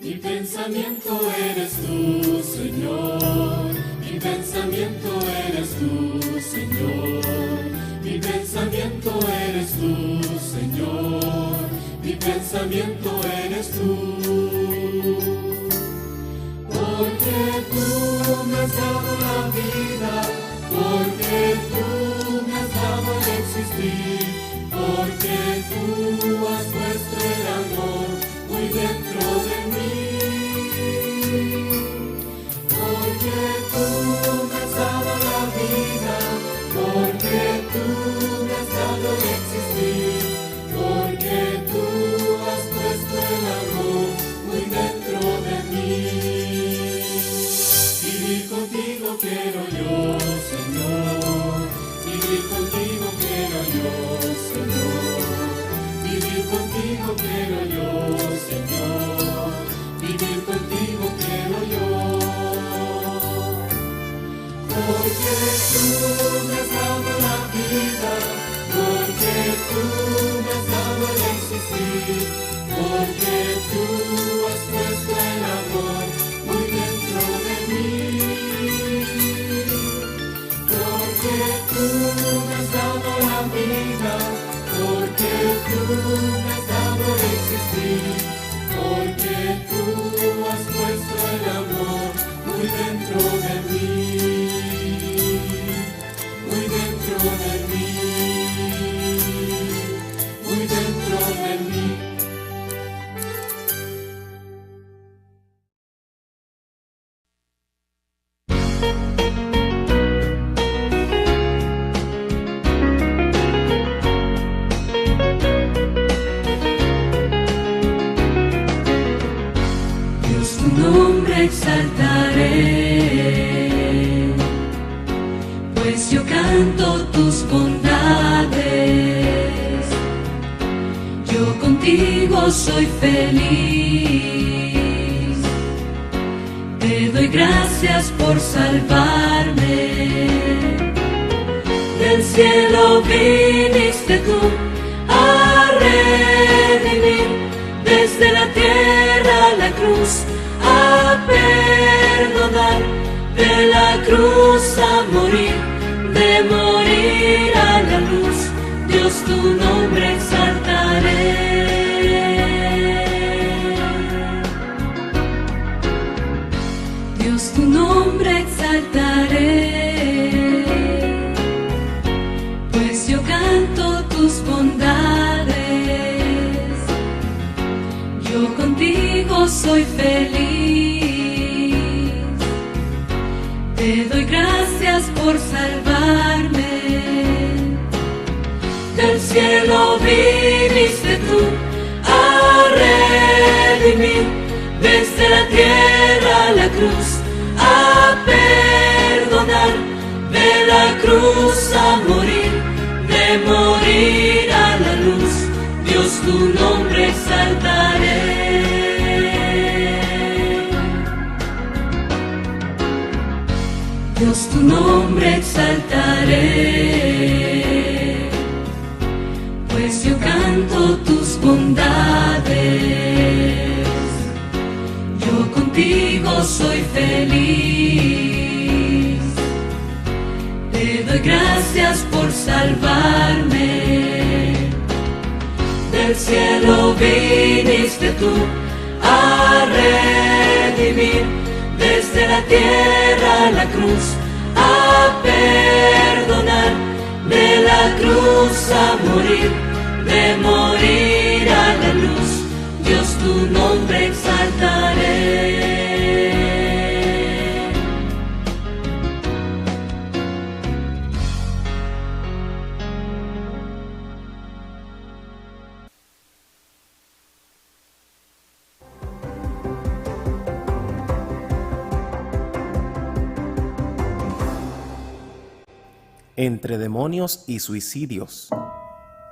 Mi pensamiento eres tú, Señor. Mi pensamiento eres tú, Señor. Mi pensamiento eres tú, Señor. Mi pensamiento eres tú. Porque tú me has dado la vida, porque tú me has dado el existir, porque tú has puesto el amor muy dentro de mí. Porque tú me has dado la vida, porque tú me has dado el existir, porque tú has puesto el amor muy dentro de mí. Vivir contigo quiero yo, Señor. Vivir contigo quiero yo, Señor. Vivir contigo quiero yo, Señor. Vivir contigo quiero yo. Porque tú me has dado la vida, porque tú me has dado el existir, porque tú has puesto el amor muy dentro de mí. Porque tú me has dado la vida, porque tú me has dado el existir, porque tú has puesto el amor muy dentro de mí, muy dentro de mí, muy dentro de mí. Exaltaré, pues yo canto tus bondades, yo contigo soy feliz, te doy gracias por salvarme, del cielo viniste tú a redimir, desde la tierra a la cruz, a perdonar, de la cruz a morir, de morir a la luz, Dios tu nombre exaltaré. Dios tu nombre exaltaré, pues yo canto tus bondades, yo contigo soy feliz, desde la tierra a la cruz, a perdonar, de la cruz a morir, de morir a la luz, Dios tu nombre exaltaré. Dios tu nombre exaltaré, pues yo canto tus bondades, yo contigo soy feliz, te doy gracias por salvarme, del cielo viniste tú a redimir, desde la tierra a la cruz, a perdonar, de la cruz a morir, de morir a la luz, Dios tu nombre exaltaré. Entre demonios y suicidios.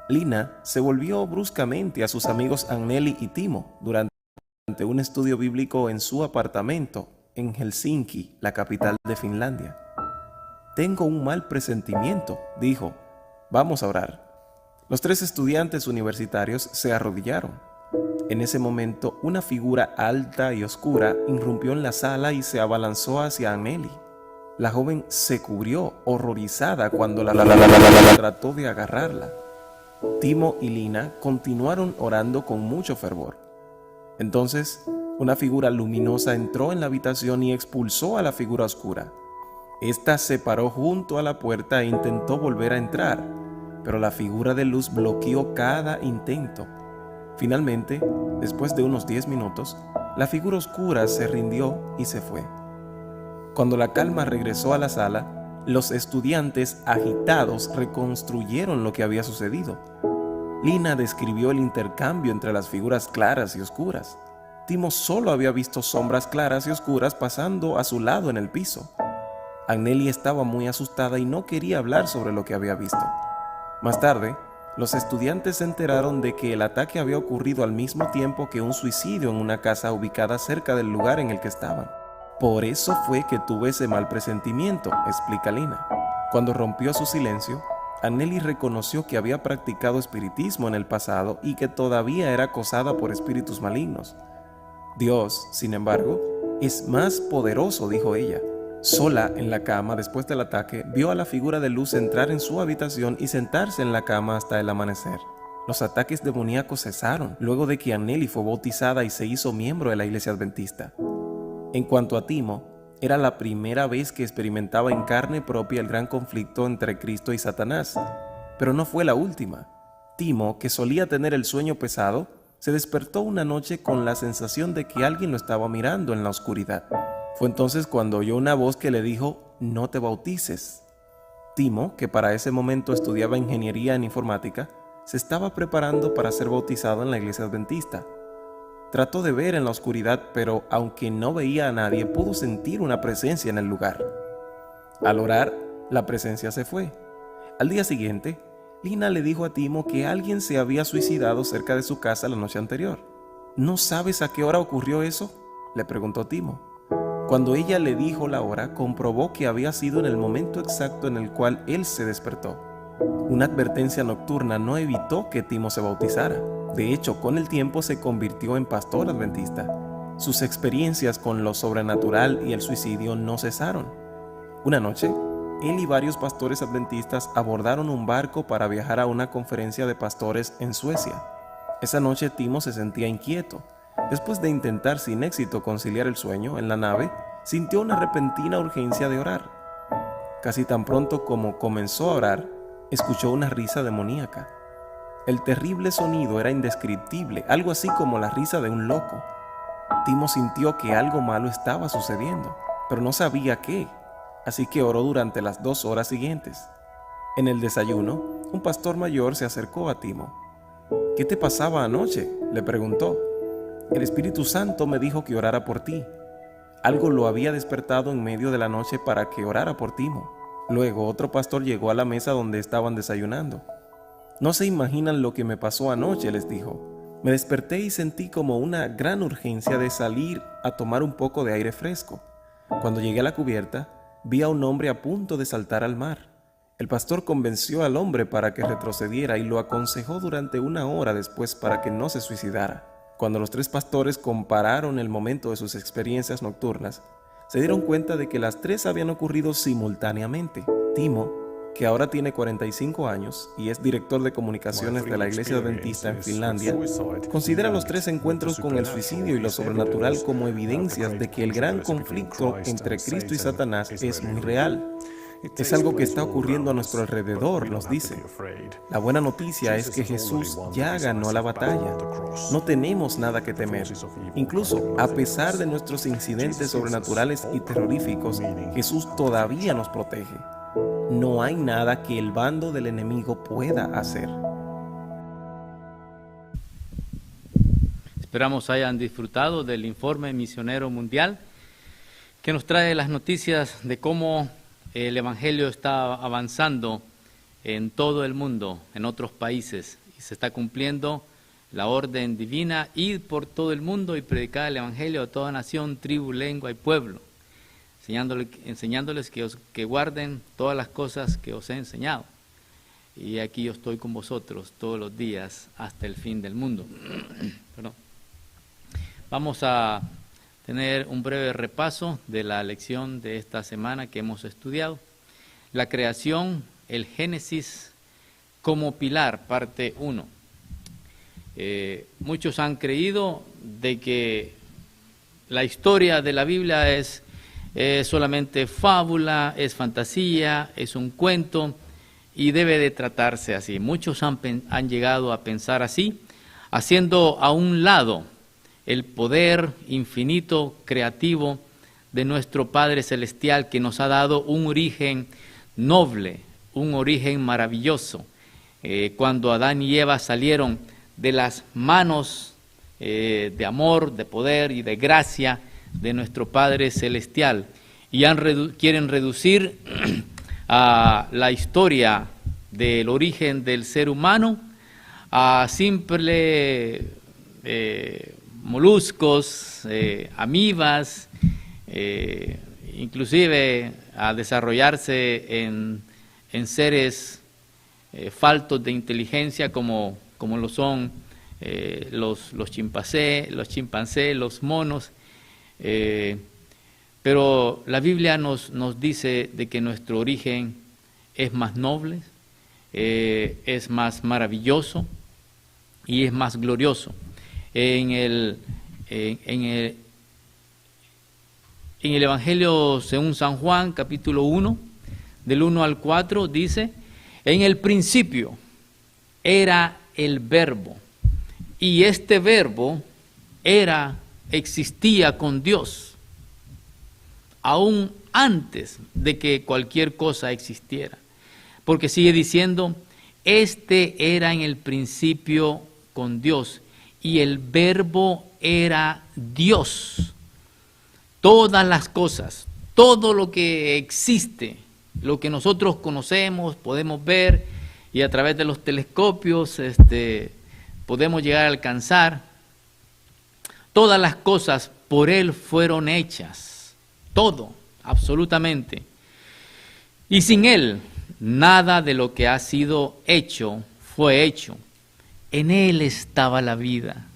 Lina se volvió bruscamente a sus amigos Anneli y Timo durante un estudio bíblico en su apartamento en Helsinki, la capital de Finlandia. Tengo un mal presentimiento, dijo. Vamos a orar. Los tres estudiantes universitarios se arrodillaron. En ese momento, una figura alta y oscura irrumpió en la sala y se abalanzó hacia Anneli. La joven se cubrió, horrorizada, cuando la trató de agarrarla. Timo y Lina continuaron orando con mucho fervor. Entonces, una figura luminosa entró en la habitación y expulsó a la figura oscura. Esta se paró junto a la puerta e intentó volver a entrar, pero la figura de luz bloqueó cada intento. Finalmente, después de unos 10 minutos, la figura oscura se rindió y se fue. Cuando la calma regresó a la sala, los estudiantes agitados reconstruyeron lo que había sucedido. Lina describió el intercambio entre las figuras claras y oscuras. Timo solo había visto sombras claras y oscuras pasando a su lado en el piso. Anneli estaba muy asustada y no quería hablar sobre lo que había visto. Más tarde, los estudiantes se enteraron de que el ataque había ocurrido al mismo tiempo que un suicidio en una casa ubicada cerca del lugar en el que estaban. Por eso fue que tuve ese mal presentimiento, explica Lina. Cuando rompió su silencio, Anneli reconoció que había practicado espiritismo en el pasado y que todavía era acosada por espíritus malignos. Dios, sin embargo, es más poderoso, dijo ella. Sola en la cama después del ataque, vio a la figura de luz entrar en su habitación y sentarse en la cama hasta el amanecer. Los ataques demoníacos cesaron luego de que Anneli fue bautizada y se hizo miembro de la iglesia adventista. En cuanto a Timo, era la primera vez que experimentaba en carne propia el gran conflicto entre Cristo y Satanás, pero no fue la última. Timo, que solía tener el sueño pesado, se despertó una noche con la sensación de que alguien lo estaba mirando en la oscuridad. Fue entonces cuando oyó una voz que le dijo: «No te bautices». Timo, que para ese momento estudiaba ingeniería en informática, se estaba preparando para ser bautizado en la iglesia adventista. Trató de ver en la oscuridad, pero aunque no veía a nadie, pudo sentir una presencia en el lugar. Al orar, la presencia se fue. Al día siguiente, Lina le dijo a Timo que alguien se había suicidado cerca de su casa la noche anterior. ¿No sabes a qué hora ocurrió eso?, le preguntó Timo. Cuando ella le dijo la hora, comprobó que había sido en el momento exacto en el cual él se despertó. Una advertencia nocturna no evitó que Timo se bautizara. De hecho, con el tiempo se convirtió en pastor adventista. Sus experiencias con lo sobrenatural y el suicidio no cesaron. Una noche, él y varios pastores adventistas abordaron un barco para viajar a una conferencia de pastores en Suecia. Esa noche Timo se sentía inquieto. Después de intentar sin éxito conciliar el sueño en la nave, sintió una repentina urgencia de orar. Casi tan pronto como comenzó a orar, escuchó una risa demoníaca. El terrible sonido era indescriptible, algo así como la risa de un loco. Timo sintió que algo malo estaba sucediendo, pero no sabía qué, así que oró durante las 2 horas siguientes. En el desayuno, un pastor mayor se acercó a Timo. «¿Qué te pasaba anoche?», le preguntó. El Espíritu Santo me dijo que orara por ti. Algo lo había despertado en medio de la noche para que orara por Timo. Luego otro pastor llegó a la mesa donde estaban desayunando. No se imaginan lo que me pasó anoche, les dijo. Me desperté y sentí como una gran urgencia de salir a tomar un poco de aire fresco. Cuando llegué a la cubierta, vi a un hombre a punto de saltar al mar. El pastor convenció al hombre para que retrocediera y lo aconsejó durante 1 hora después para que no se suicidara. Cuando los 3 pastores compararon el momento de sus experiencias nocturnas, se dieron cuenta de que las 3 habían ocurrido simultáneamente. Timo, que ahora tiene 45 años y es director de comunicaciones de la Iglesia Adventista en Finlandia, considera los 3 encuentros con el suicidio y lo sobrenatural como evidencias de que el gran conflicto entre Cristo y Satanás es muy real. Es algo que está ocurriendo a nuestro alrededor, nos dice. La buena noticia es que Jesús ya ganó la batalla. No tenemos nada que temer. Incluso, a pesar de nuestros incidentes sobrenaturales y terroríficos, Jesús todavía nos protege. No hay nada que el bando del enemigo pueda hacer. Esperamos hayan disfrutado del informe misionero mundial que nos trae las noticias de cómo el Evangelio está avanzando en todo el mundo, en otros países, y se está cumpliendo la orden divina: ir por todo el mundo y predicar el Evangelio a toda nación, tribu, lengua y pueblo, enseñándoles que guarden todas las cosas que os he enseñado. Y aquí yo estoy con vosotros todos los días hasta el fin del mundo. Perdón. Vamos a tener un breve repaso de la lección de esta semana que hemos estudiado. La creación, el Génesis como pilar, parte 1. Muchos han creído de que la historia de la Biblia es solamente fábula, es fantasía, es un cuento y debe de tratarse así. Muchos han llegado a pensar así, haciendo a un lado el poder infinito, creativo de nuestro Padre Celestial, que nos ha dado un origen noble, un origen maravilloso. Cuando Adán y Eva salieron de las manos de amor, de poder y de gracia de nuestro Padre Celestial, y quieren reducir a la historia del origen del ser humano a simple moluscos, amibas, inclusive a desarrollarse en seres faltos de inteligencia como lo son los chimpancés, los monos. Pero la Biblia nos dice de que nuestro origen es más noble, es más maravilloso y es más glorioso. En el Evangelio según San Juan, capítulo 1, del 1 al 4, dice: en el principio era el Verbo, y este Verbo existía con Dios, aún antes de que cualquier cosa existiera. Porque sigue diciendo, este era en el principio con Dios, y el Verbo era Dios. Todas las cosas, todo lo que existe, lo que nosotros conocemos, podemos ver, y a través de los telescopios podemos llegar a alcanzar, todas las cosas por Él fueron hechas, todo, absolutamente. Y sin Él, nada de lo que ha sido hecho fue hecho. En Él estaba la vida,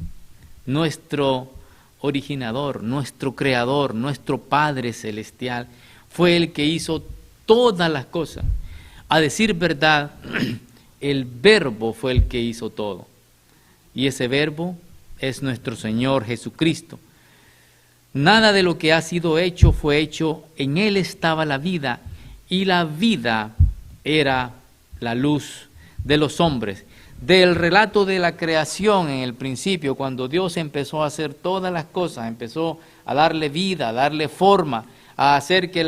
nuestro originador, nuestro creador, nuestro Padre Celestial, fue el que hizo todas las cosas. A decir verdad, el Verbo fue el que hizo todo. Y ese Verbo es nuestro Señor Jesucristo. Nada de lo que ha sido hecho fue hecho, en Él estaba la vida, y la vida era la luz de los hombres. Del relato de la creación en el principio, cuando Dios empezó a hacer todas las cosas, empezó a darle vida, a darle forma, a hacer que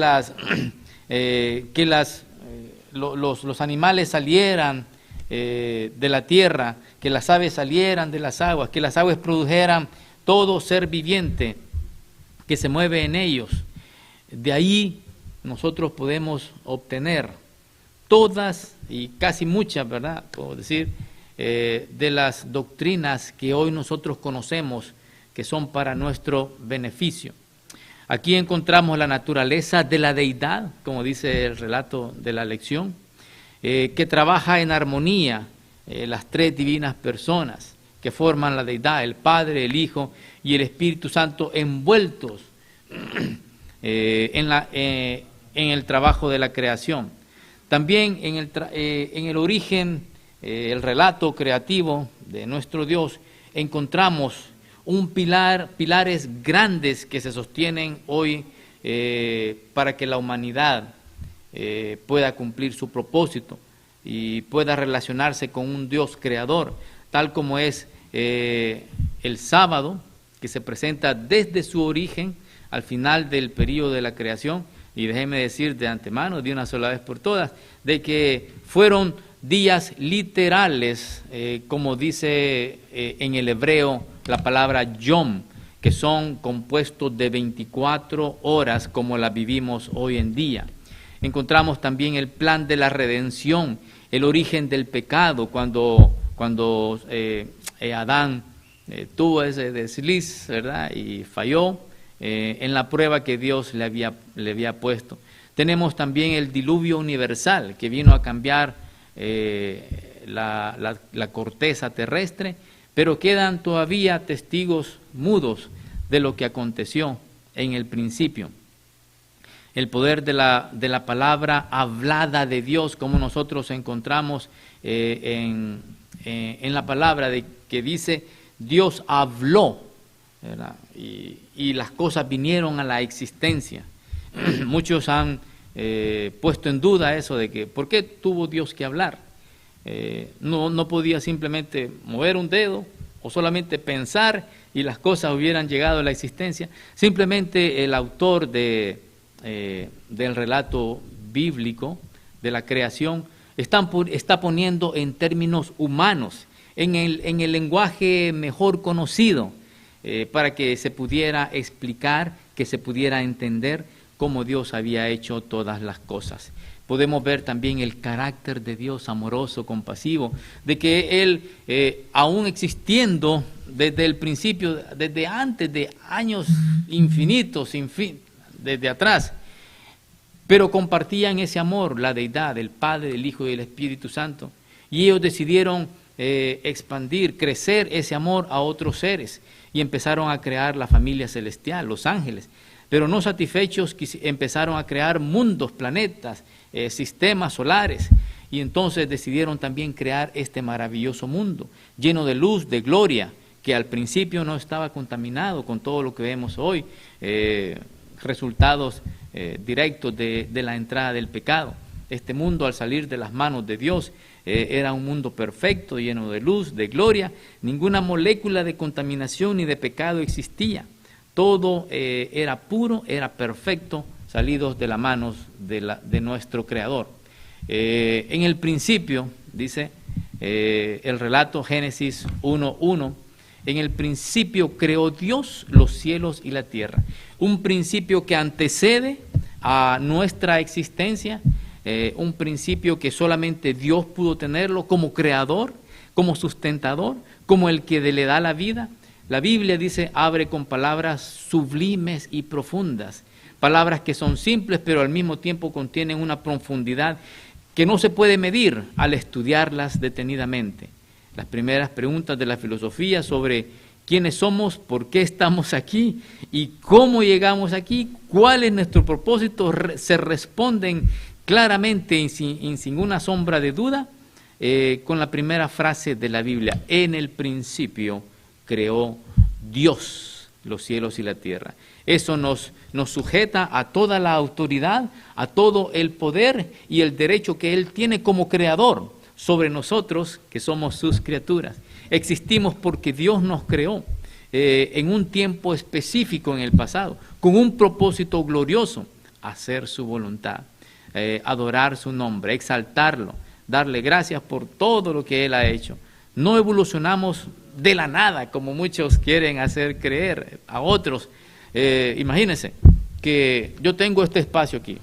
los animales salieran de la tierra, que las aves salieran de las aguas, que las aguas produjeran todo ser viviente que se mueve en ellos. De ahí nosotros podemos obtener todas y casi muchas, ¿verdad?, puedo decir, de las doctrinas que hoy nosotros conocemos, que son para nuestro beneficio. Aquí encontramos la naturaleza de la deidad, como dice el relato de la lección, que trabaja en armonía las tres divinas personas que forman la deidad, el Padre, el Hijo y el Espíritu Santo, envueltos en el trabajo de la creación. También en el origen, el relato creativo de nuestro Dios, encontramos pilares grandes que se sostienen hoy para que la humanidad pueda cumplir su propósito y pueda relacionarse con un Dios creador, tal como es el sábado, que se presenta desde su origen al final del periodo de la creación. Y déjeme decir de antemano, de una sola vez por todas, de que fueron días literales, como dice en el hebreo la palabra yom, que son compuestos de 24 horas como la vivimos hoy en día. Encontramos también el plan de la redención, el origen del pecado, cuando Adán tuvo ese desliz, ¿verdad?, y falló en la prueba que Dios le había puesto. Tenemos también el diluvio universal, que vino a cambiar la corteza terrestre, pero quedan todavía testigos mudos de lo que aconteció en el principio. El poder de la palabra hablada de Dios, como nosotros encontramos en la palabra que dice Dios habló, ¿verdad?, y las cosas vinieron a la existencia. Muchos han puesto en duda eso de que ¿por qué tuvo Dios que hablar? No podía simplemente mover un dedo o solamente pensar y las cosas hubieran llegado a la existencia. Simplemente el autor del relato bíblico de la creación está poniendo en términos humanos, en el lenguaje mejor conocido, para que se pudiera explicar, que se pudiera entender cómo Dios había hecho todas las cosas. Podemos ver también el carácter de Dios amoroso, compasivo, de que Él, aún existiendo desde el principio, desde antes de años infinitos, desde atrás, pero compartían ese amor, la deidad, el Padre, el Hijo y el Espíritu Santo, y ellos decidieron expandir, crecer ese amor a otros seres, y empezaron a crear la familia celestial, los ángeles. Pero no satisfechos, empezaron a crear mundos, planetas, sistemas solares, y entonces decidieron también crear este maravilloso mundo, lleno de luz, de gloria, que al principio no estaba contaminado con todo lo que vemos hoy, resultados directos de la entrada del pecado. Este mundo, al salir de las manos de Dios, era un mundo perfecto, lleno de luz, de gloria. Ninguna molécula de contaminación ni de pecado existía. Todo era puro, era perfecto, salidos de las manos de nuestro Creador. En el principio, dice el relato Génesis 1:1, en el principio creó Dios los cielos y la tierra. Un principio que antecede a nuestra existencia, un principio que solamente Dios pudo tenerlo como creador, como sustentador, como el que le da la vida. La Biblia dice, abre con palabras sublimes y profundas, palabras que son simples pero al mismo tiempo contienen una profundidad que no se puede medir al estudiarlas detenidamente. Las primeras preguntas de la filosofía sobre quiénes somos, por qué estamos aquí y cómo llegamos aquí, cuál es nuestro propósito, se responden claramente y sin ninguna sombra de duda con la primera frase de la Biblia: en el principio creó Dios los cielos y la tierra. Eso nos sujeta a toda la autoridad, a todo el poder y el derecho que Él tiene como creador sobre nosotros, que somos sus criaturas. Existimos porque Dios nos creó en un tiempo específico en el pasado, con un propósito glorioso: hacer su voluntad, adorar su nombre, exaltarlo, darle gracias por todo lo que Él ha hecho. No evolucionamos de la nada, como muchos quieren hacer creer a otros. Imagínense que yo tengo este espacio aquí,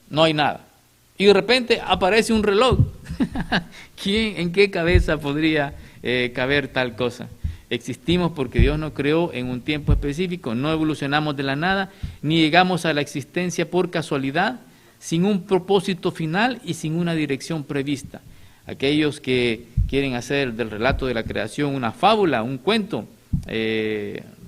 no hay nada, y de repente aparece un reloj. ¿En qué cabeza podría caber tal cosa? Existimos porque Dios nos creó en un tiempo específico, no evolucionamos de la nada, ni llegamos a la existencia por casualidad, sin un propósito final y sin una dirección prevista. Aquellos que quieren hacer del relato de la creación una fábula, un cuento,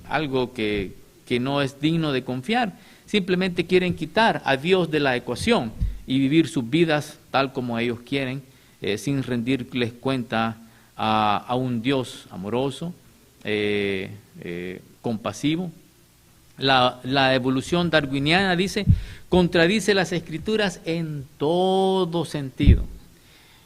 algo que no es digno de confiar, simplemente quieren quitar a Dios de la ecuación y vivir sus vidas tal como ellos quieren, sin rendirles cuenta a un Dios amoroso, compasivo. La evolución darwiniana, dice, contradice las Escrituras en todo sentido.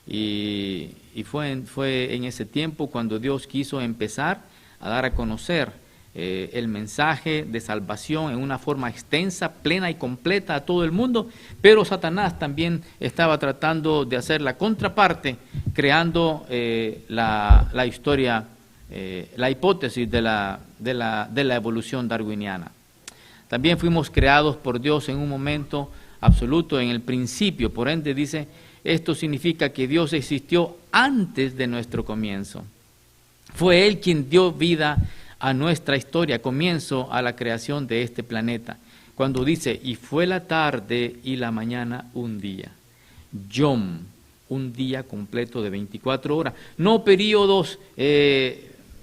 Y fue en ese tiempo cuando Dios quiso empezar a dar a conocer el mensaje de salvación en una forma extensa, plena y completa a todo el mundo, pero Satanás también estaba tratando de hacer la contraparte, creando la historia, la hipótesis de la evolución darwiniana. También fuimos creados por Dios en un momento absoluto, en el principio, por ende dice, esto significa que Dios existió antes de nuestro comienzo. Fue Él quien dio vida a nuestra historia, comienzo a la creación de este planeta. Cuando dice, y fue la tarde y la mañana un día. Yom, un día completo de 24 horas. No periodos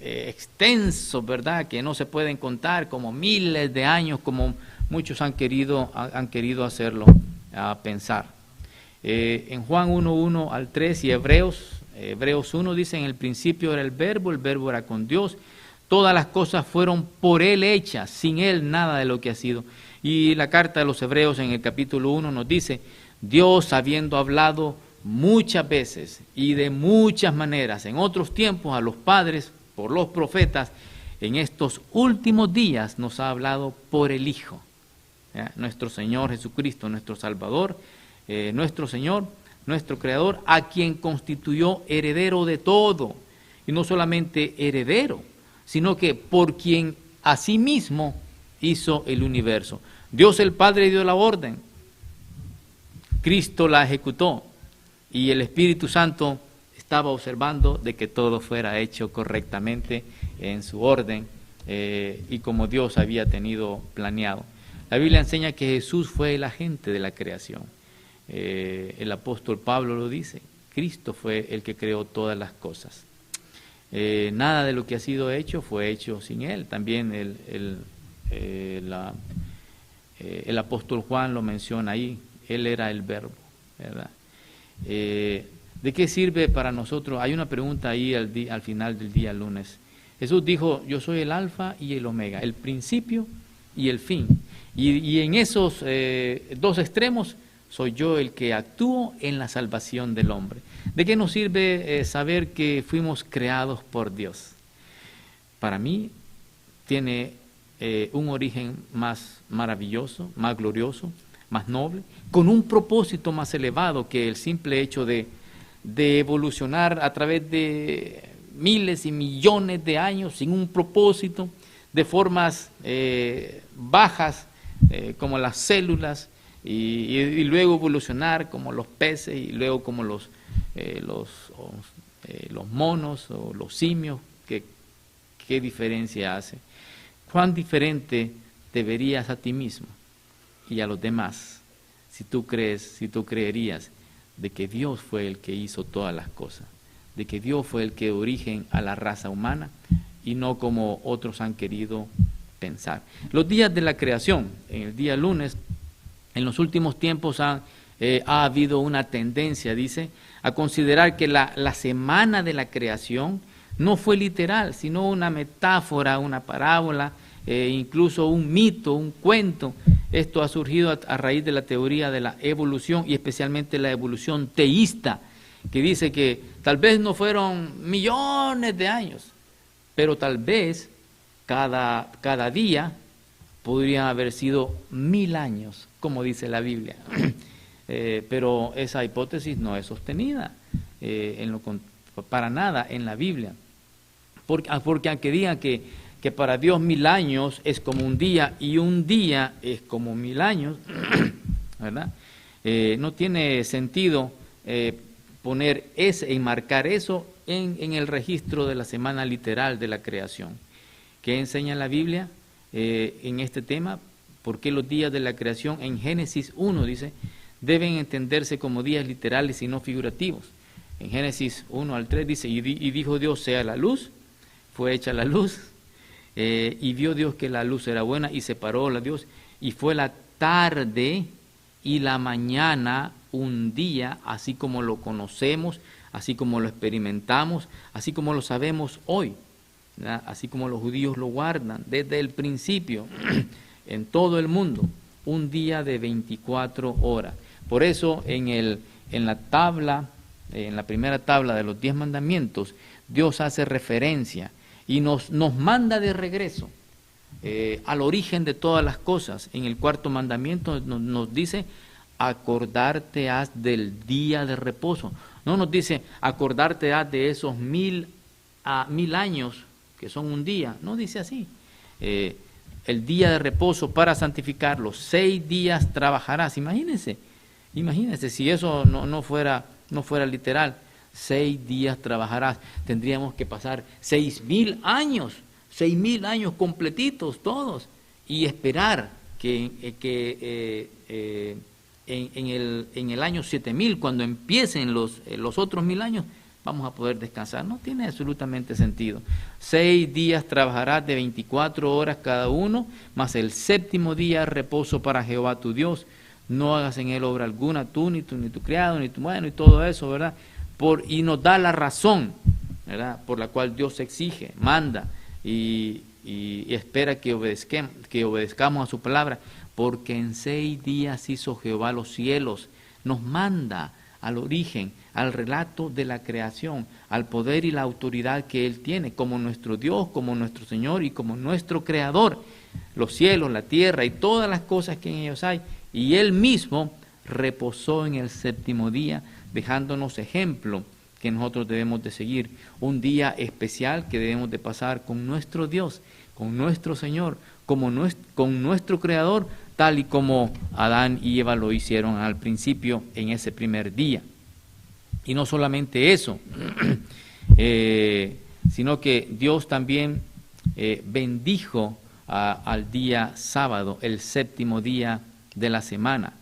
extensos, ¿verdad?, que no se pueden contar, como miles de años, como muchos han querido hacerlo pensar. En Juan 1:1 al 3 y Hebreos 1 dice, en el principio era el verbo era con Dios, todas las cosas fueron por Él hechas, sin Él nada de lo que ha sido. Y la carta de los Hebreos en el capítulo 1 nos dice, Dios habiendo hablado muchas veces y de muchas maneras en otros tiempos a los padres por los profetas, en estos últimos días nos ha hablado por el Hijo, nuestro Señor Jesucristo, nuestro Salvador, nuestro Señor, nuestro Creador, a quien constituyó heredero de todo, y no solamente heredero, sino que por quien asimismo hizo el universo. Dios el Padre dio la orden, Cristo la ejecutó, y el Espíritu Santo estaba observando de que todo fuera hecho correctamente en su orden y como Dios había tenido planeado. La Biblia enseña que Jesús fue el agente de la creación. El apóstol Pablo lo dice, Cristo fue el que creó todas las cosas. Nada de lo que ha sido hecho fue hecho sin Él. También el apóstol Juan lo menciona ahí, Él era el verbo, ¿verdad? ¿De qué sirve para nosotros? Hay una pregunta ahí al final del día lunes. Jesús dijo, yo soy el alfa y el omega, el principio y el fin. Y en esos dos extremos soy yo el que actúo en la salvación del hombre. ¿De qué nos sirve saber que fuimos creados por Dios? Para mí tiene un origen más maravilloso, más glorioso, más noble, con un propósito más elevado que el simple hecho de evolucionar a través de miles y millones de años sin un propósito, de formas bajas como las células, y luego evolucionar como los peces y luego como los monos o los simios. ¿Qué diferencia hace? ¿Cuán diferente te verías a ti mismo y a los demás si tú creerías de que Dios fue el que hizo todas las cosas, de que Dios fue el que dio origen a la raza humana y no como otros han querido pensar? Los días de la creación, en el día lunes, en los últimos tiempos ha habido una tendencia, dice, a considerar que la semana de la creación no fue literal, sino una metáfora, una parábola, incluso un mito, un cuento. Esto ha surgido a raíz de la teoría de la evolución y especialmente la evolución teísta, que dice que tal vez no fueron millones de años, pero tal vez cada día podrían haber sido 1000 años, como dice la Biblia. Pero esa hipótesis no es sostenida para nada en la Biblia. Porque aunque digan que para Dios 1000 años es como un día y un día es como 1000 años, ¿verdad? No tiene sentido enmarcar eso en el registro de la semana literal de la creación. ¿Qué enseña la Biblia en este tema? ¿Por qué los días de la creación en Génesis 1 dice deben entenderse como días literales y no figurativos? En Génesis 1 al 3 dice, y dijo Dios sea la luz, fue hecha la luz, y vio Dios que la luz era buena y separó la Dios, y fue la tarde y la mañana un día, así como lo conocemos, así como lo experimentamos, así como lo sabemos hoy, ¿verdad? Así como los judíos lo guardan desde el principio en todo el mundo, un día de 24 horas. Por eso en la primera tabla de los 10 mandamientos, Dios hace referencia y nos manda de regreso al origen de todas las cosas. En el cuarto mandamiento nos dice, acordarte has del día de reposo. No nos dice, acordarte has de esos 1000 años que son un día. No dice así. El día de reposo para santificarlo. 6 días trabajarás. Imagínense si eso no fuera literal. 6 días trabajarás. Tendríamos que pasar 6000 años. 6000 años completitos todos. Y esperar que en el año 7000, cuando empiecen los otros 1000 años, vamos a poder descansar. No tiene absolutamente sentido. 6 días trabajarás de 24 horas cada uno, más el 7º día reposo para Jehová tu Dios. No hagas en él obra alguna, tú, ni tu criado, ni tu bueno, y todo eso, ¿verdad? Y nos da la razón, ¿verdad?, por la cual Dios exige, manda y espera que obedezcamos a su palabra, porque en 6 días hizo Jehová los cielos. Nos manda al origen, al relato de la creación, al poder y la autoridad que Él tiene, como nuestro Dios, como nuestro Señor y como nuestro Creador, los cielos, la tierra y todas las cosas que en ellos hay. Y Él mismo reposó en el 7º día, dejándonos ejemplo que nosotros debemos de seguir. Un día especial que debemos de pasar con nuestro Dios, con nuestro Señor, con nuestro Creador, tal y como Adán y Eva lo hicieron al principio en ese primer día. Y no solamente eso, sino que Dios también bendijo al día sábado, el 7º día de la semana.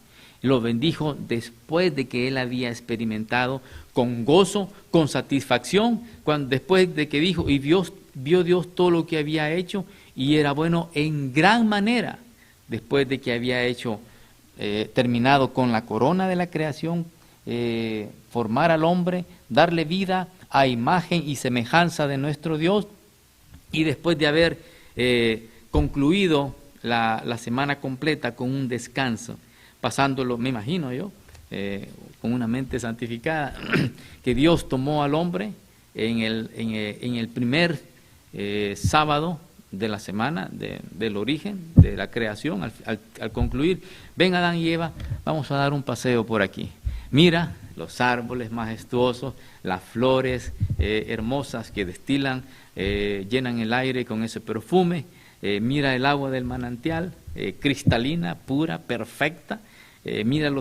Lo bendijo después de que él había experimentado con gozo, con satisfacción, después de que dijo, y vio Dios todo lo que había hecho, y era bueno en gran manera, después de que había terminado con la corona de la creación, formar al hombre, darle vida a imagen y semejanza de nuestro Dios, y después de haber concluido la semana completa con un descanso, pasándolo, me imagino yo, con una mente santificada, que Dios tomó al hombre en el primer sábado de la semana, del origen, de la creación, al concluir, ven Adán y Eva, vamos a dar un paseo por aquí. Mira los árboles majestuosos, las flores hermosas que destilan, llenan el aire con ese perfume. Mira el agua del manantial, cristalina, pura, perfecta. Mira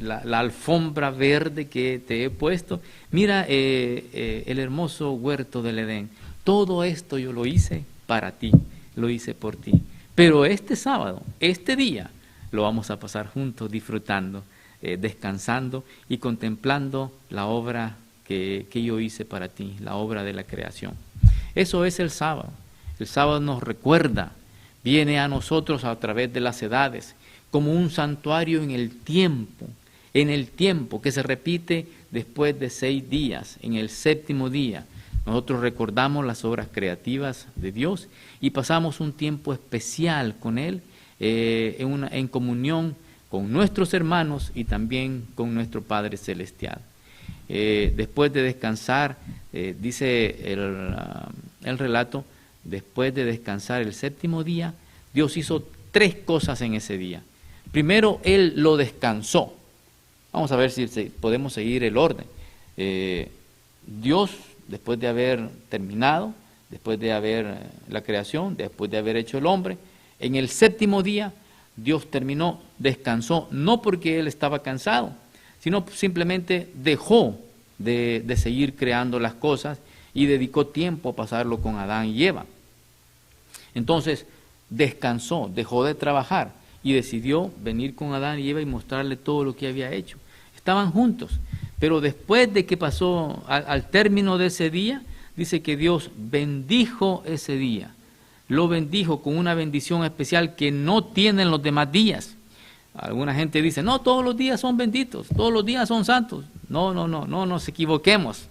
la alfombra verde que te he puesto. Mira el hermoso huerto del Edén. Todo esto yo lo hice para ti, lo hice por ti. Pero este sábado, este día, lo vamos a pasar juntos disfrutando, descansando y contemplando la obra que yo hice para ti, la obra de la creación. Eso es el sábado. El sábado nos recuerda, viene a nosotros a través de las edades, como un santuario en el tiempo que se repite después de 6 días, en el 7º día. Nosotros recordamos las obras creativas de Dios y pasamos un tiempo especial con Él, en comunión con nuestros hermanos y también con nuestro Padre Celestial. Después de descansar, dice el relato, después de descansar el 7º día, Dios hizo 3 cosas en ese día. Primero, Él lo descansó. Vamos a ver si podemos seguir el orden. Dios, después de haber terminado, después de haber la creación, después de haber hecho el hombre, en el séptimo día Dios terminó, descansó, no porque Él estaba cansado, sino simplemente dejó de seguir creando las cosas y dedicó tiempo a pasarlo con Adán y Eva. Entonces descansó, dejó de trabajar y decidió venir con Adán y Eva y mostrarle todo lo que había hecho. Estaban juntos, pero después de que pasó al término de ese día, dice que Dios bendijo ese día, lo bendijo con una bendición especial que no tienen los demás días. Alguna gente dice, no, todos los días son benditos, todos los días son santos. No nos equivoquemos.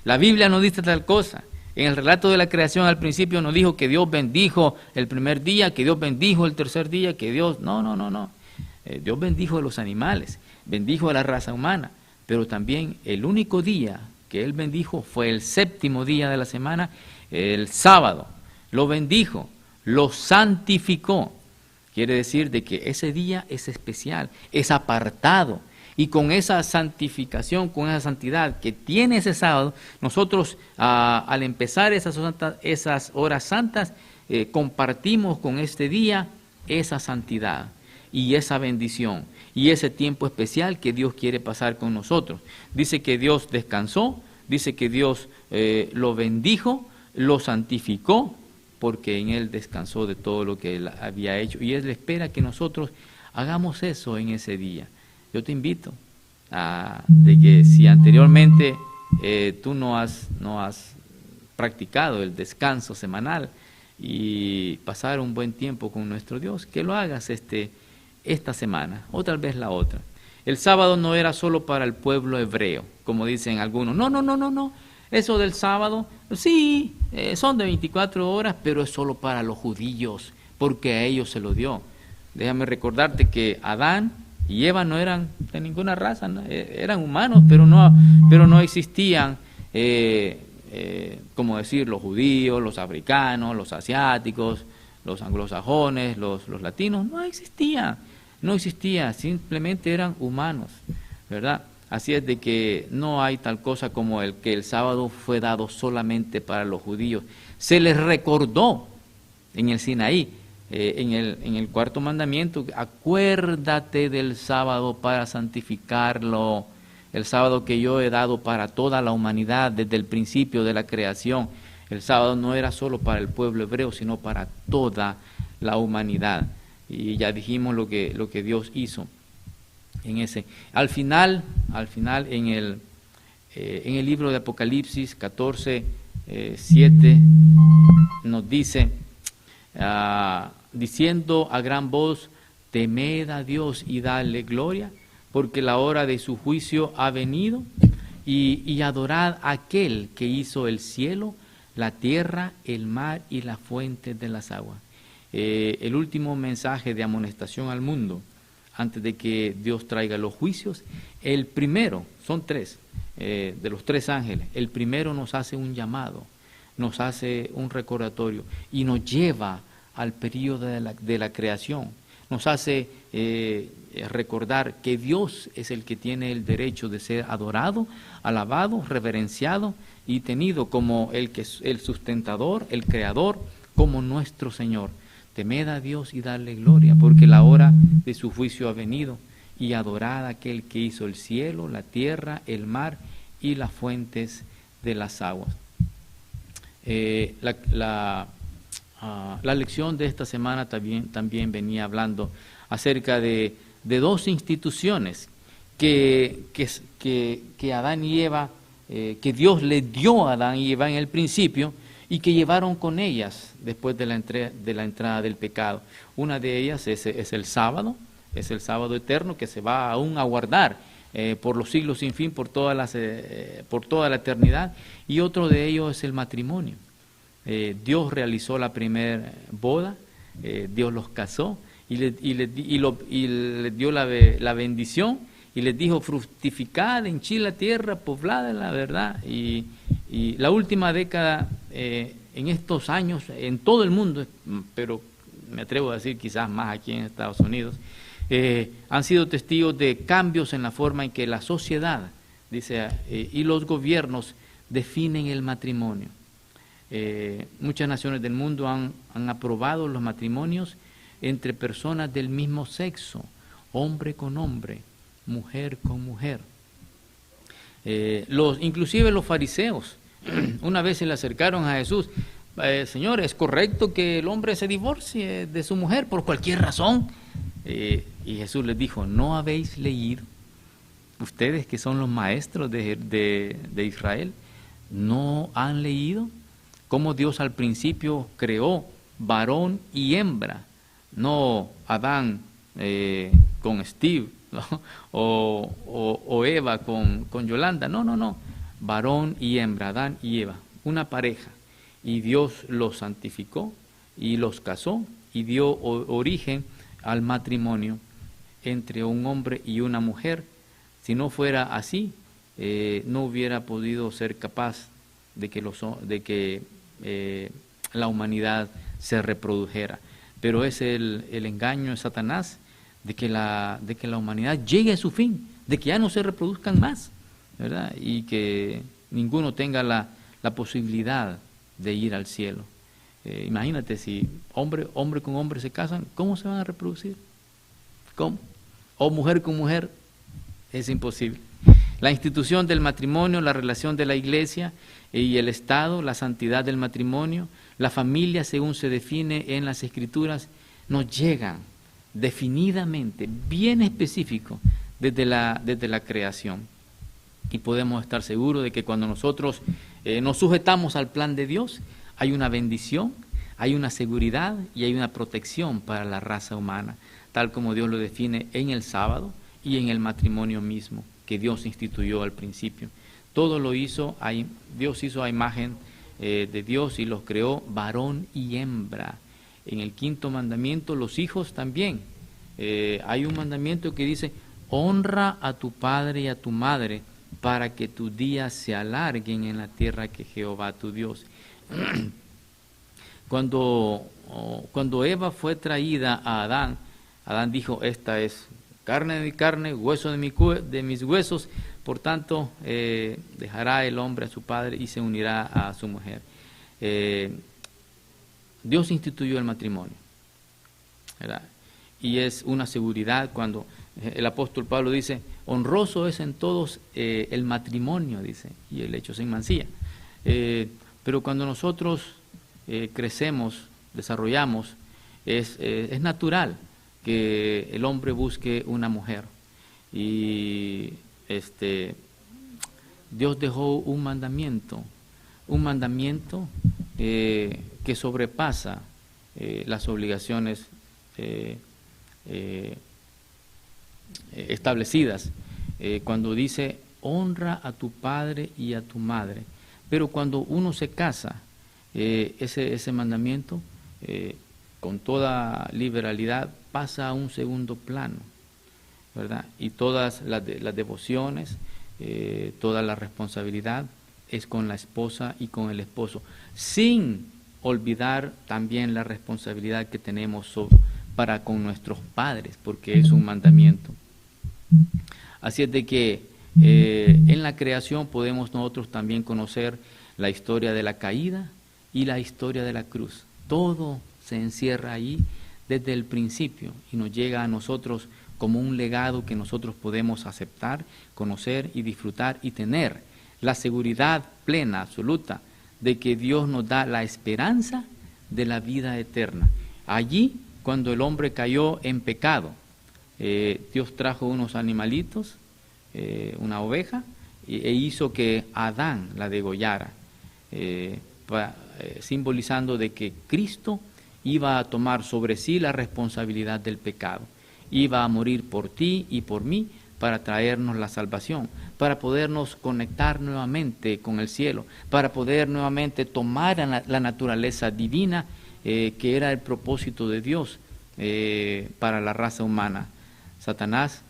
La Biblia no dice tal cosa. En el relato de la creación al principio nos dijo que Dios bendijo el primer día, que Dios bendijo el tercer día, que Dios... No. Dios bendijo a los animales, bendijo a la raza humana, pero también el único día que Él bendijo fue el séptimo día de la semana, el sábado. Lo bendijo, lo santificó. Quiere decir de que ese día es especial, es apartado. Y con esa santificación, con esa santidad que tiene ese sábado, nosotros al empezar esas horas santas, compartimos con este día esa santidad y esa bendición y ese tiempo especial que Dios quiere pasar con nosotros. Dice que Dios descansó, dice que Dios lo bendijo, lo santificó, porque en Él descansó de todo lo que Él había hecho. Y Él espera que nosotros hagamos eso en ese día. Yo te invito de que si anteriormente tú no has practicado el descanso semanal y pasar un buen tiempo con nuestro Dios, que lo hagas esta semana o tal vez la otra. El sábado no era solo para el pueblo hebreo, como dicen algunos. No. Eso del sábado, sí, son de 24 horas, pero es solo para los judíos, porque a ellos se lo dio. Déjame recordarte que Adán y Eva no eran de ninguna raza, ¿no? Eran humanos, pero no existían, como decir, los judíos, los africanos, los asiáticos, los anglosajones, los latinos, no existía, simplemente eran humanos, ¿verdad? Así es de que no hay tal cosa como que el sábado fue dado solamente para los judíos. Se les recordó en el Sinaí, en el cuarto mandamiento, acuérdate del sábado para santificarlo, el sábado que yo he dado para toda la humanidad desde el principio de la creación. El sábado no era solo para el pueblo hebreo, sino para toda la humanidad. Y ya dijimos lo que Dios hizo en ese. Al final en el libro de Apocalipsis 14:7 nos dice, diciendo a gran voz, temed a Dios y dadle gloria, porque la hora de su juicio ha venido, y adorad a aquel que hizo el cielo, la tierra, el mar y la fuente de las aguas. El último mensaje de amonestación al mundo, antes de que Dios traiga los juicios, el primero, son tres, de los tres ángeles, el primero nos hace un llamado, nos hace un recordatorio y nos lleva al periodo de la creación, nos hace recordar que Dios es el que tiene el derecho de ser adorado, alabado, reverenciado y tenido como el sustentador, el creador, como nuestro Señor. Temed a Dios y darle gloria, porque la hora de su juicio ha venido, y adorad a aquel que hizo el cielo, la tierra, el mar y las fuentes de las aguas. La lección de esta semana también venía hablando acerca de dos instituciones que Adán y Eva, que Dios le dio a Adán y Eva en el principio, y que llevaron con ellas después de la entrada del pecado. Una de ellas es el sábado eterno, que se va aún a guardar por los siglos sin fin, por toda la eternidad, y otro de ellos es el matrimonio. Dios realizó la primera boda, Dios los casó y les dio la bendición y les dijo: fructificad, henchid la tierra, poblad la verdad. Y la última década, en estos años, en todo el mundo, pero me atrevo a decir quizás más aquí en Estados Unidos, han sido testigos de cambios en la forma en que la sociedad, dice, y los gobiernos definen el matrimonio. muchas naciones del mundo han aprobado los matrimonios entre personas del mismo sexo, hombre con hombre, mujer con mujer. Inclusive los fariseos una vez se le acercaron a Jesús: Señor, ¿es correcto que el hombre se divorcie de su mujer por cualquier razón? Y Jesús les dijo: ¿no habéis leído? Ustedes que son los maestros de Israel, ¿no han leído cómo Dios al principio creó varón y hembra? No Adán con Steve, ¿no? o Eva con Yolanda. No. Varón y hembra, Adán y Eva, una pareja. Y Dios los santificó y los casó y dio origen al matrimonio entre un hombre y una mujer. Si no fuera así, no hubiera podido ser capaz de que la humanidad se reprodujera. Pero es el engaño de Satanás de que la humanidad llegue a su fin, de que ya no se reproduzcan más, ¿verdad? Y que ninguno tenga la posibilidad de ir al cielo. Imagínate, si hombre con hombre se casan, ¿cómo se van a reproducir? ¿Cómo? O mujer con mujer, es imposible. La institución del matrimonio, la relación de la iglesia y el Estado, la santidad del matrimonio, la familia según se define en las Escrituras, nos llegan definidamente, bien específico, desde la creación. Y podemos estar seguros de que cuando nosotros nos sujetamos al plan de Dios, hay una bendición, hay una seguridad y hay una protección para la raza humana, tal como Dios lo define en el sábado y en el matrimonio mismo, que Dios instituyó al principio. Todo lo hizo, Dios hizo a imagen de Dios y los creó varón y hembra. En el quinto mandamiento, los hijos también. Hay un mandamiento que dice: honra a tu padre y a tu madre, para que tus días se alarguen en la tierra que Jehová tu Dios. Cuando Eva fue traída a Adán, Adán dijo: esta es carne de mi carne, hueso de mis huesos, por tanto dejará el hombre a su padre y se unirá a su mujer. Dios instituyó el matrimonio, ¿verdad? Y es una seguridad cuando el apóstol Pablo dice: honroso es en todos el matrimonio, dice, y el hecho sin mancilla. Pero cuando nosotros crecemos, desarrollamos, es natural que el hombre busque una mujer. Y Dios dejó un mandamiento que sobrepasa las obligaciones establecidas, cuando dice: honra a tu padre y a tu madre. Pero cuando uno se casa, ese mandamiento con toda liberalidad pasa a un segundo plano, ¿verdad? Y todas las devociones, toda la responsabilidad es con la esposa y con el esposo, sin olvidar también la responsabilidad que tenemos para con nuestros padres, porque es un mandamiento. Así es de que en la creación podemos nosotros también conocer la historia de la caída y la historia de la cruz. Todo se encierra ahí desde el principio y nos llega a nosotros como un legado que nosotros podemos aceptar, conocer y disfrutar y tener la seguridad plena, absoluta, de que Dios nos da la esperanza de la vida eterna. Allí, cuando el hombre cayó en pecado, Dios trajo unos animalitos, una oveja, e hizo que Adán la degollara, simbolizando de que Cristo iba a tomar sobre sí la responsabilidad del pecado. Iba a morir por ti y por mí para traernos la salvación, para podernos conectar nuevamente con el cielo, para poder nuevamente tomar la naturaleza divina que era el propósito de Dios para la raza humana. Satanás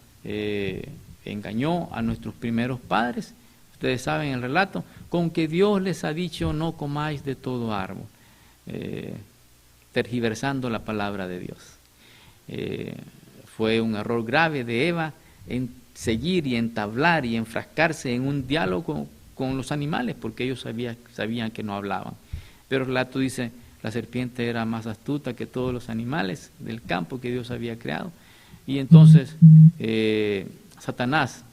engañó a nuestros primeros padres, ustedes saben el relato, con que Dios les ha dicho: no comáis de todo árbol, tergiversando la palabra de Dios. Fue un error grave de Eva en seguir y entablar y enfrascarse en un diálogo con los animales, porque ellos sabían que no hablaban. pero el relato dice, la serpiente era más astuta que todos los animales del campo que Dios había creado. Y entonces Satanás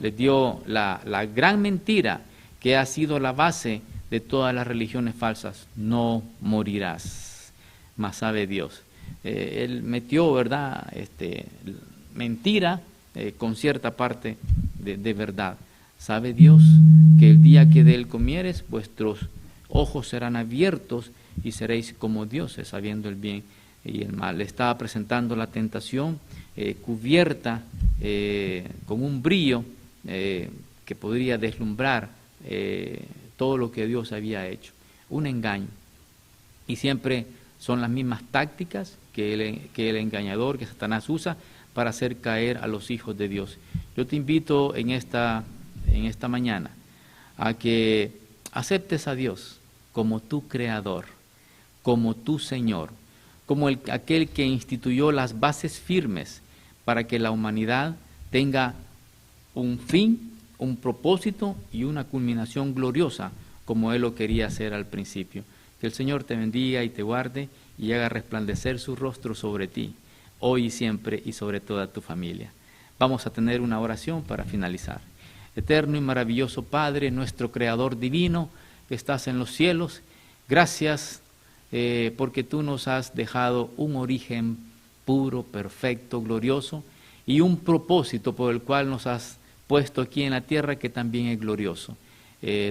les dio la gran mentira que ha sido la base de todas las religiones falsas: no morirás, mas sabe Dios. Él metió, ¿verdad?, mentira con cierta parte de verdad. Sabe Dios que el día que de él comieres, vuestros ojos serán abiertos y seréis como dioses, sabiendo el bien y el mal. Le estaba presentando la tentación cubierta con un brillo que podría deslumbrar todo lo que Dios había hecho. Un engaño. Y siempre son las mismas tácticas que el engañador, que Satanás usa para hacer caer a los hijos de Dios. Yo te invito en esta mañana a que aceptes a Dios como tu creador, como tu Señor, como aquel que instituyó las bases firmes para que la humanidad tenga un fin, un propósito y una culminación gloriosa, como Él lo quería hacer al principio. Que el Señor te bendiga y te guarde y haga resplandecer su rostro sobre ti, hoy y siempre, y sobre toda tu familia. Vamos a tener una oración para finalizar. Eterno y maravilloso Padre, nuestro Creador divino, que estás en los cielos, gracias porque tú nos has dejado un origen puro, perfecto, glorioso, y un propósito por el cual nos has puesto aquí en la tierra que también es glorioso.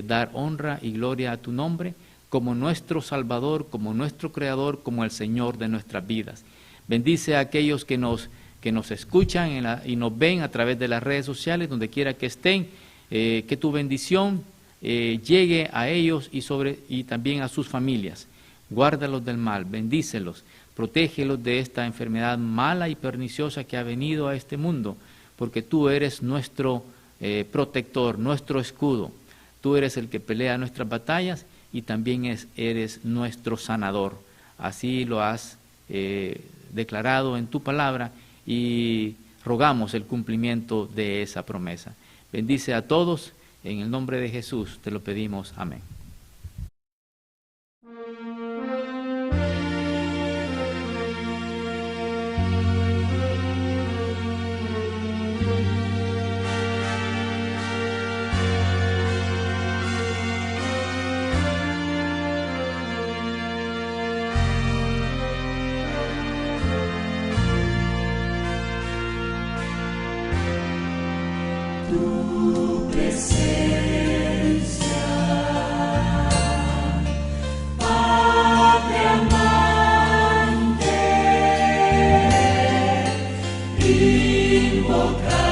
Dar honra y gloria a tu nombre como nuestro Salvador, como nuestro Creador, como el Señor de nuestras vidas. Bendice a aquellos que nos escuchan y nos ven a través de las redes sociales, donde quiera que estén, que tu bendición llegue a ellos y también a sus familias. Guárdalos del mal, bendícelos, protégelos de esta enfermedad mala y perniciosa que ha venido a este mundo, porque tú eres nuestro protector, nuestro escudo. Tú eres el que pelea nuestras batallas y también eres nuestro sanador. Así lo has declarado en tu palabra y rogamos el cumplimiento de esa promesa. Bendice a todos, en el nombre de Jesús te lo pedimos. Amén. Tu presencia, Padre amante, invocar.